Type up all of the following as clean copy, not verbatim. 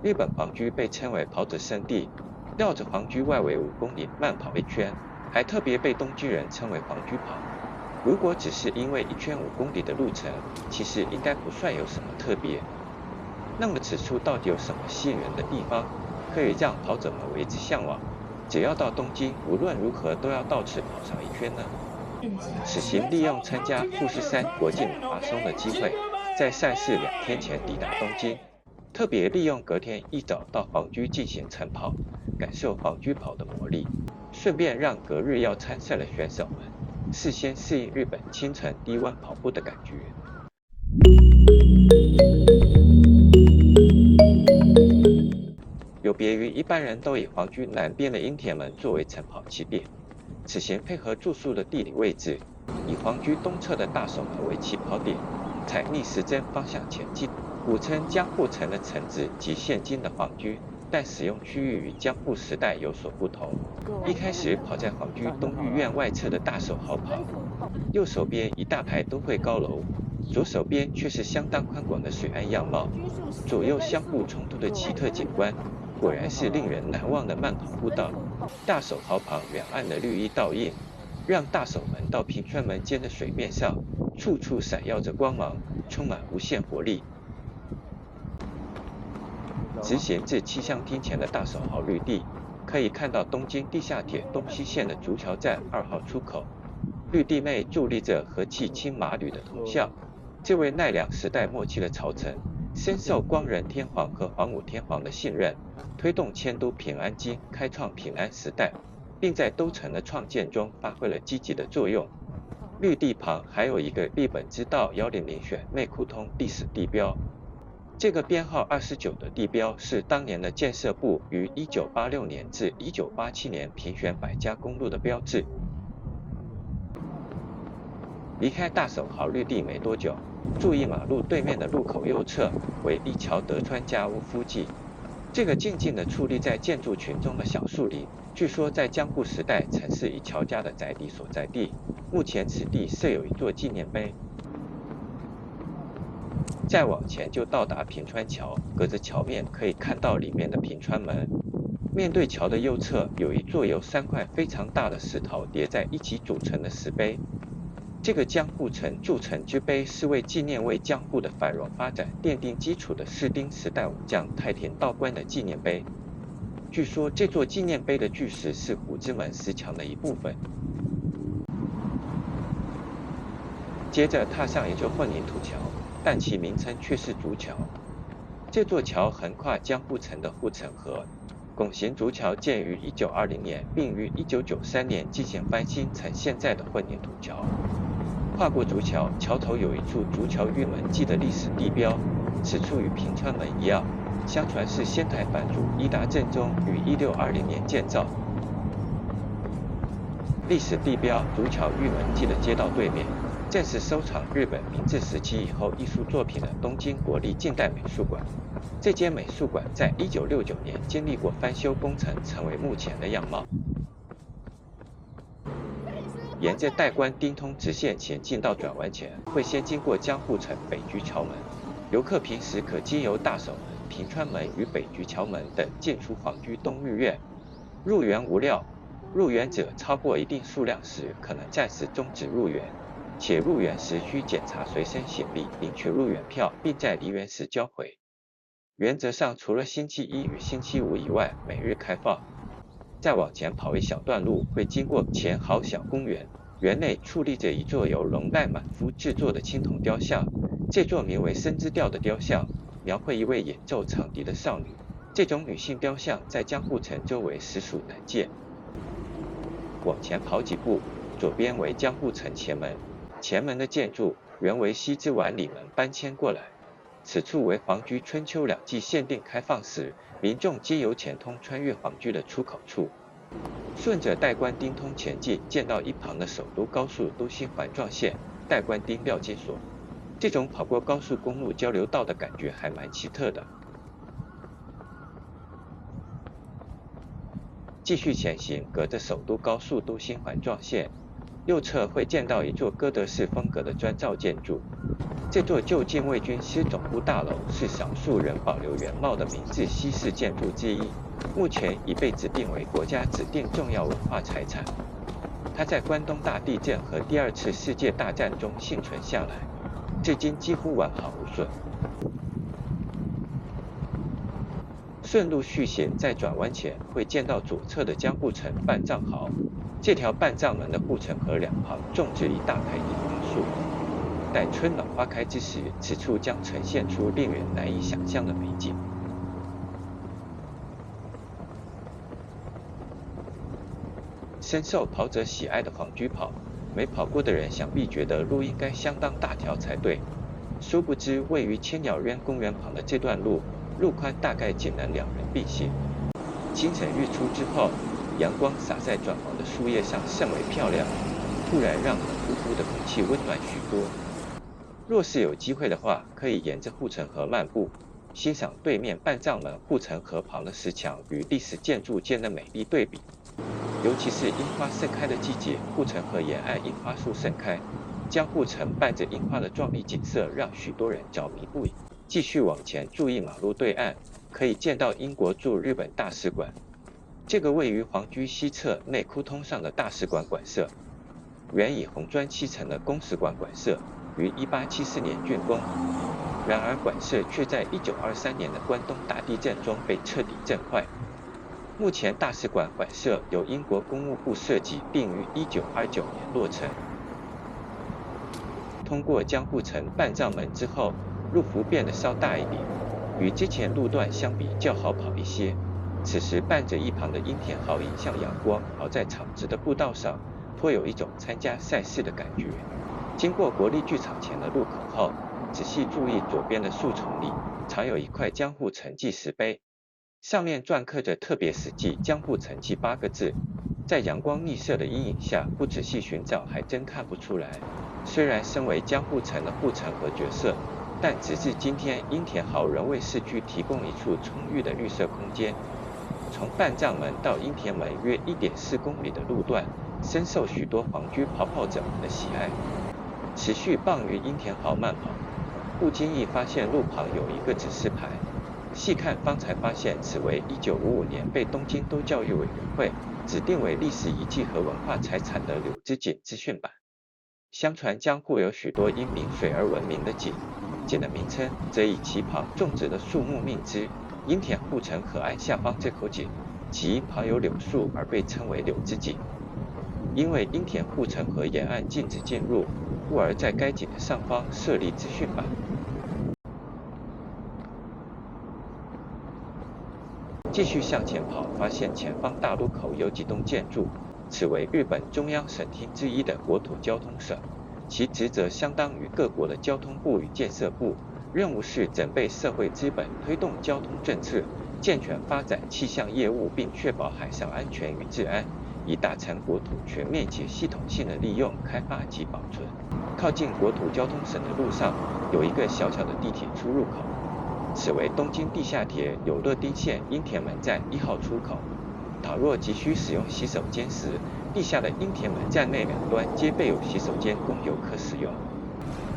日本皇居被称为跑者圣地，绕着皇居外围5公里慢跑一圈，还特别被东京人称为皇居跑。如果只是因为一圈5公里的路程，其实应该不算有什么特别。那么此处到底有什么吸引人的地方，可以让跑者们为之向往？只要到东京，无论如何都要到此跑上一圈呢？此行利用参加富士山国际马拉松的机会，在赛事2天前抵达东京，特别利用隔天一早到皇居进行晨跑，感受皇居跑的魔力，顺便让隔日要参赛的选手们事先适应日本清晨低温跑步的感觉。有别于一般人都以皇居南边的樱田门作为晨跑起点，此行配合住宿的地理位置，以皇居东侧的大守门为起跑点，采逆时针方向前进。古称江户城的城址及现今的皇居，但使用区域与江户时代有所不同。一开始跑在皇居东御苑外侧的大守好跑，右手边一大排都会高楼，左手边却是相当宽广的水岸样貌，左右相互冲突的奇特景观，果然是令人难忘的慢跑步道。大守壕旁两岸的绿意倒映，让大守门到平川门间的水面上，处处闪耀着光芒，充满无限活力。直行至气象厅前的大守壕绿地，可以看到东京地下铁东西线的竹桥站2号出口。绿地内伫立着和气青马吕的铜像，这位奈良时代末期的朝臣，深受光仁天皇和桓武天皇的信任，推动迁都平安京，开创平安时代，并在都城的创建中发挥了积极的作用。绿地旁还有一个日本之道100选内库通历史地标，这个编号29的地标是当年的建设部于1986年至1987年评选百家公路的标志。离开大守壕绿地没多久，注意马路对面的路口右侧为一桥德川家屋夫纪。这个静静地矗立在建筑群中的小树林，据说在江户时代曾是一桥家的宅邸所在地。目前此地设有一座纪念碑。再往前就到达平川桥，隔着桥面可以看到里面的平川门。面对桥的右侧有一座由3块非常大的石头叠在一起组成的石碑。这个江户城筑城之碑是为纪念为江户的繁荣发展奠定基础的室町时代武将太田道观的纪念碑。据说这座纪念碑的巨石是虎之门石墙的一部分。接着踏上一座混凝土桥，但其名称却是竹桥。这座桥横跨江户城的护城河，拱形竹桥建于1920年，并于1993年进行翻新成现在的混凝土桥。跨过竹桥，桥头有一处竹桥玉门记的历史地标，此处与平川门一样，相传是仙台藩主伊达政宗于1620年建造。历史地标竹桥玉门记的街道对面，正是收藏日本明治时期以后艺术作品的东京国立近代美术馆。这间美术馆在1969年经历过翻修工程，成为目前的样貌。沿着代官町通直线前进到转弯前，会先经过江户城北局桥门。游客平时可经由大守门、平川门与北局桥门等进出皇居东御苑。入园无料，入园者超过一定数量时，可能暂时终止入园，且入园时需检查随身行李，领取入园票，并在离园时交回。原则上，除了星期一与星期五以外，每日开放。再往前跑一小段路，会经过前好小公园，园内矗立着一座由龙代满夫制作的青铜雕像。这座名为生之吊的雕像，描绘一位演奏长笛的少女。这种女性雕像在江户城周围实属难见。往前跑几步，左边为江户城前门，前门的建筑原为西之丸里门搬迁过来。此处为皇居春秋两季限定开放时，民众皆由前通穿越皇居的出口处。顺着代官町通前进，见到一旁的首都高速都心环状线代官町料金所。这种跑过高速公路交流道的感觉还蛮奇特的。继续前行，隔着首都高速都心环状线，右侧会见到一座哥德式风格的砖造建筑。这座旧禁卫军师总部大楼是少数仍保留原貌的明治西式建筑之一，目前已被指定为国家指定重要文化财产。它在关东大地震和第二次世界大战中幸存下来，至今几乎完好无损。顺路续行，在转弯前会见到左侧的江户城半藏壕。这条半藏门的护城河两旁种植一大排樱花树，待春暖花开之时，此处将呈现出令人难以想象的美景。深受跑者喜爱的皇居跑，没跑过的人想必觉得路应该相当大条才对，殊不知位于千鸟渊公园旁的这段路，路宽大概仅能两人并行。清晨日出之后，阳光洒在转黄的树叶上，甚为漂亮，突然让冷乎乎的空气温暖许多。若是有机会的话，可以沿着护城河漫步，欣赏对面半藏门护城河旁的石墙与历史建筑间的美丽对比。尤其是樱花盛开的季节，护城河沿岸樱花树盛开，江户城伴着樱花的壮丽景色，让许多人着迷不已。继续往前，注意马路对岸，可以见到英国驻日本大使馆。这个位于皇居西侧内窟通上的大使馆馆舍，原以红砖砌成的公使馆馆舍，于1874年竣工。然而馆舍却在1923年的关东大地震中被彻底震坏。目前大使馆馆舍由英国公务部设计，并于1929年落成。通过江户城半藏门之后，路幅变得稍大一点，与之前路段相比较好跑一些。此时伴着一旁的樱田豪迎向阳光跑在草直的步道上，颇有一种参加赛事的感觉。经过国立剧场前的路口后，仔细注意左边的树丛里，常有一块江户城记石碑，上面篆刻着特别史记江户城记8个字。在阳光逆射的阴影下，不仔细寻找还真看不出来。虽然身为江户城的护城河角色，但直至今天，樱田豪仍为市区提供一处充裕的绿色空间。从半藏门到樱田门约1.4公里的路段，深受许多皇居跑者们的喜爱。持续傍于樱田豪慢跑，不经意发现路旁有一个指示牌，细看方才发现此为1955年被东京都教育委员会指定为历史遗迹和文化财产的柳之井资讯版。相传江户有许多因名水而闻名的井，井的名称则以其旁种植的树木命之。樱田护城河岸下方这口井，即因旁有柳树而被称为柳之井。因为樱田护城河沿岸禁止进入，故而在该井的上方设立资讯板。继续向前跑，发现前方大路口有几栋建筑，此为日本中央省厅之一的国土交通省，其职责相当于各国的交通部与建设部，任务是整备社会资本，推动交通政策，健全发展气象业务，并确保海上安全与治安，以达成国土全面且系统性的利用、开发及保存。靠近国土交通省的路上有一个小小的地铁出入口，此为东京地下铁有乐町线樱田门站1号出口。倘若急需使用洗手间时，地下的樱田门站内两端皆备有洗手间供游客使用。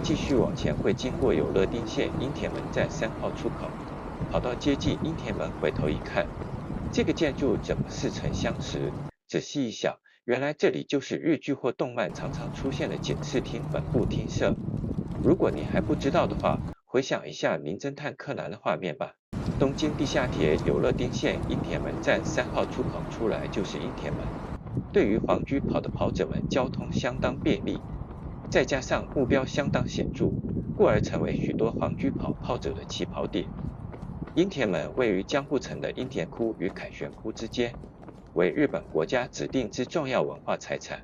继续往前会经过有乐町线樱田门站3号出口，跑到接近樱田门，回头一看，这个建筑怎么似曾相识？仔细一想，原来这里就是日剧或动漫常常出现的警视厅本部厅舍。如果你还不知道的话，回想一下名侦探柯南的画面吧。东京地下铁有乐町线樱田门站3号出口出来就是樱田门，对于皇居跑的跑者们交通相当便利，再加上目标相当显著，故而成为许多皇居跑者的起跑点。樱田门位于江户城的樱田窟与凯旋窟之间，为日本国家指定之重要文化财产。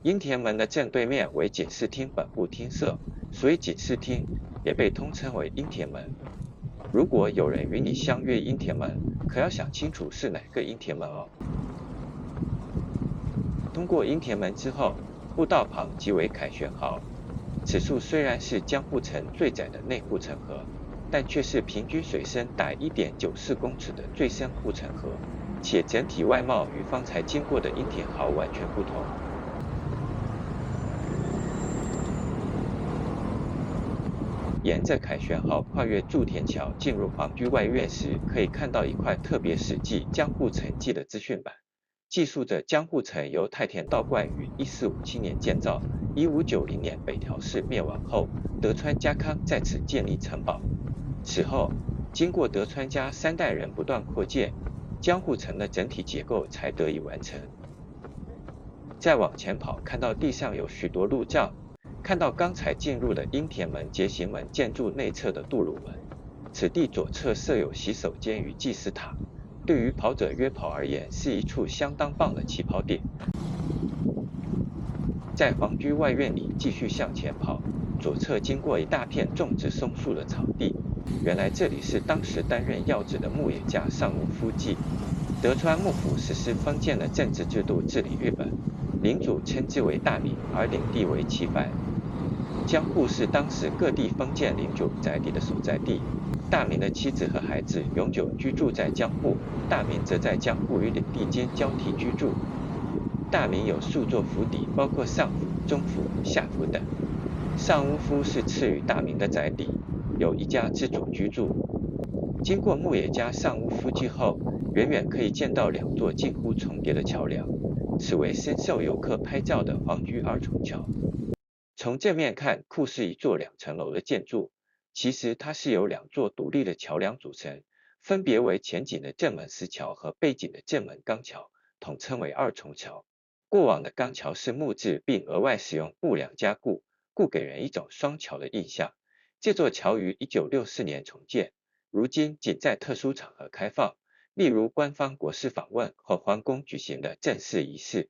樱田门的正对面为警视厅本部厅舍，所以警视厅也被通称为樱田门。如果有人与你相约樱田门，可要想清楚是哪个樱田门哦。通过樱田门之后，步道旁即为凯旋壕。此处虽然是江户城最窄的内护城河，但却是平均水深达1.94公尺的最深护城河，且整体外貌与方才经过的樱田壕完全不同。沿着凯旋号跨越筑田桥进入皇居外院时，可以看到一块特别史记江户城记的资讯板，记述着江户城由太田道观于1457年建造，1590年北条氏灭亡后，德川家康在此建立城堡。此后，经过德川家3代人不断扩建，江户城的整体结构才得以完成。再往前跑，看到地上有许多路障，看到刚才进入的阴田门结行门建筑内侧的杜鲁门，此地左侧设有洗手间与祭司塔，对于跑者约跑而言是一处相当棒的起跑点。在皇居外院里继续向前跑，左侧经过一大片种植松树的草地，原来这里是当时担任要职的牧野家上屋夫纪。德川幕府实施封建的政治制度治理日本，领主称之为大名，而领地为岐藩。江户是当时各地封建领主宅邸的所在地，大名的妻子和孩子永久居住在江户，大名则在江户与领地间交替居住。大名有数座府邸，包括上府、中府、下府等。上屋夫是次于大名的宅邸，由一家之主居住。经过牧野家上屋夫纪后，远远可以见到2座近乎重叠的桥梁，此为深受游客拍照的皇居2重桥。从正面看，库是一座2层楼的建筑，其实它是由2座独立的桥梁组成，分别为前景的正门石桥和背景的正门钢桥，统称为2重桥。过往的钢桥是木质，并额外使用布梁加固，故给人一种双桥的印象。这座桥于1964年重建，如今仅在特殊场合开放，例如官方国事访问或皇宫举行的正式仪式。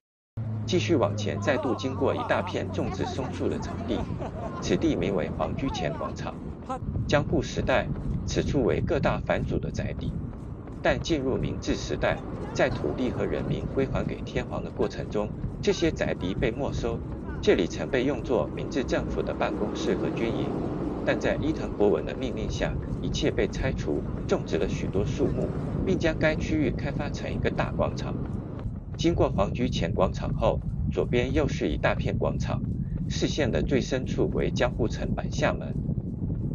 继续往前，再度经过一大片种植松树的草地，此地名为皇居前广场。江户时代，此处为各大藩主的宅邸，但进入明治时代，在土地和人民归还给天皇的过程中，这些宅邸被没收，这里曾被用作明治政府的办公室和军营，但在伊藤博文的命令下，一切被拆除，种植了许多树木，并将该区域开发成一个大广场。经过皇居前广场后，左边又是一大片广场，视线的最深处为江户城坂下门。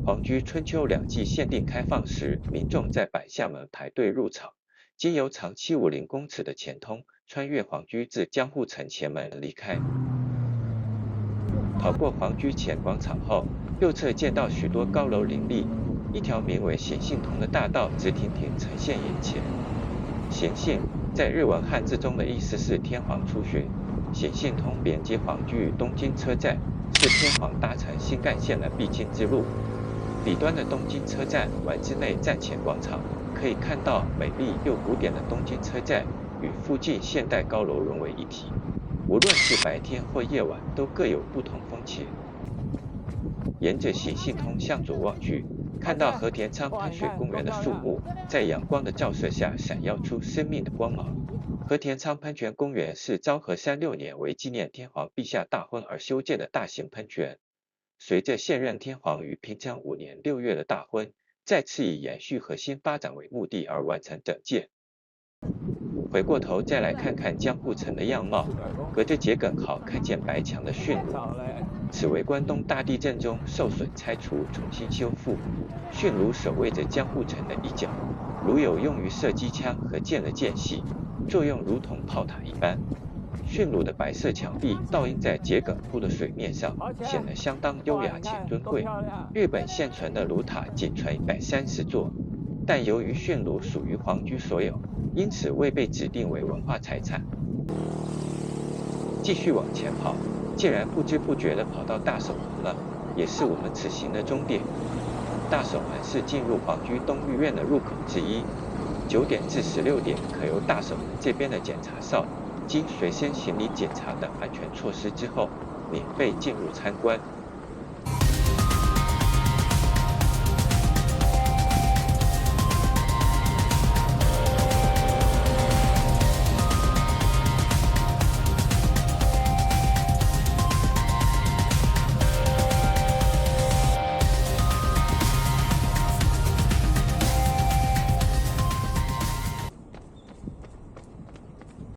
皇居春秋2季限定开放时，民众在坂下门排队入场，经由长750公尺的前通，穿越皇居至江户城前门离开。跑过皇居前广场后，右侧见到许多高楼林立，一条名为显信通的大道直挺挺呈现眼前。显信在日文汉字中的意思是天皇出巡，显信通连接皇居与东京车站，是天皇搭乘新干线的必经之路。彼端的东京车站丸之内站前广场，可以看到美丽又古典的东京车站与附近现代高楼融为一体，无论是白天或夜晚，都各有不同风情。沿着显信通向左望去，看到和田仓喷水公园的树木在阳光的照射下闪耀出生命的光芒。和田仓喷泉公园是昭和36年为纪念天皇陛下大婚而修建的大型喷泉，随着现任天皇于平成5年6月的大婚，再次以延续核心发展为目的而完成整建。回过头再来看看江户城的样貌，隔着桔梗壕看见白墙的驯炉，此为关东大地震中受损拆除重新修复。驯炉守卫着江户城的一角，炉有用于射机枪和箭的间隙，作用如同炮塔一般。驯炉的白色墙壁倒映在桔梗铺的水面上，显得相当优雅且尊贵。日本现存的炉塔仅存130座，但由于驯炉属于皇居所有，因此未被指定为文化财产。继续往前跑，竟然不知不觉地跑到大守门了，也是我们此行的终点。大守门是进入皇居东御苑的入口之一，9点至16点可由大守门这边的检查哨经随身行李检查等安全措施之后，免费进入参观。